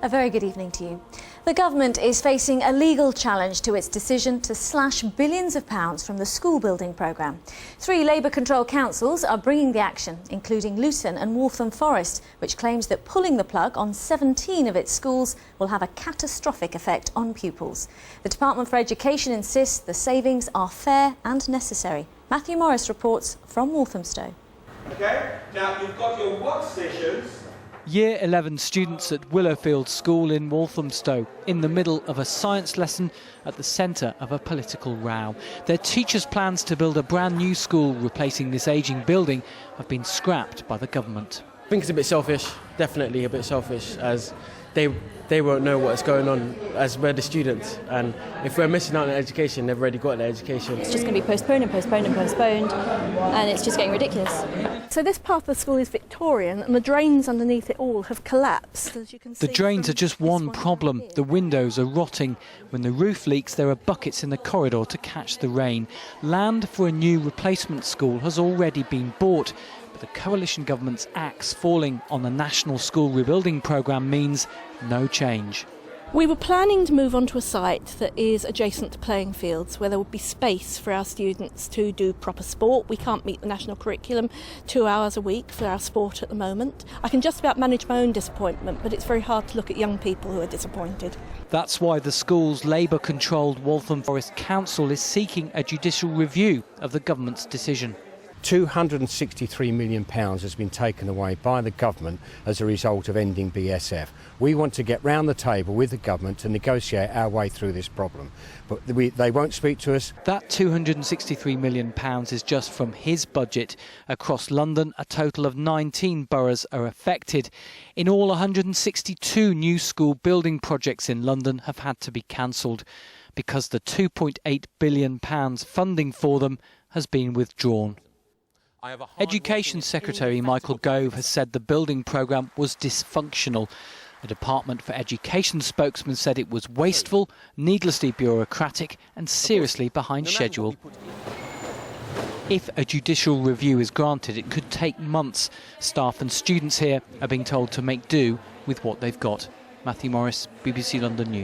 A very good evening to you. The government is facing a legal challenge to its decision to slash billions of pounds from the school building programme. 3 Labour-controlled councils are bringing the action, including Luton and Waltham Forest, which claims that pulling the plug on 17 of its schools will have a catastrophic effect on pupils. The Department for Education insists the savings are fair and necessary. Matthew Morris reports from Walthamstow. OK, now you've got your workstations. Year 11 students at Willowfield School in Walthamstow, in the middle of a science lesson at the centre of a political row. Their teachers' plans to build a brand new school replacing this ageing building have been scrapped by the government. I think it's a bit selfish, definitely a bit selfish, as they won't know what's going on as we're the students, and if we're missing out on education, they've already got their education. It's just going to be postponed and postponed and postponed, and it's just getting ridiculous. So this part of the school is Victorian, and the drains underneath it all have collapsed, as you can see. The drains are just one problem. The windows are rotting. When the roof leaks, there are buckets in the corridor to catch the rain. Land for a new replacement school has already been bought, but the coalition government's axe falling on the National School Rebuilding Programme means no change. We were planning to move onto a site that is adjacent to playing fields, where there would be space for our students to do proper sport. We can't meet the national curriculum 2 hours a week for our sport at the moment. I can just about manage my own disappointment, but it's very hard to look at young people who are disappointed. That's why the school's Labour-controlled Waltham Forest Council is seeking a judicial review of the government's decision. £263 million has been taken away by the government as a result of ending BSF. We want to get round the table with the government to negotiate our way through this problem, but they won't speak to us. That £263 million is just from his budget. Across London, a total of 19 boroughs are affected. In all, 162 new school building projects in London have had to be cancelled because the £2.8 billion funding for them has been withdrawn. Education Secretary Michael Gove has said the building programme was dysfunctional. The Department for Education spokesman said it was wasteful, needlessly bureaucratic and seriously behind schedule. If a judicial review is granted, it could take months. Staff and students here are being told to make do with what they've got. Matthew Morris, BBC London News.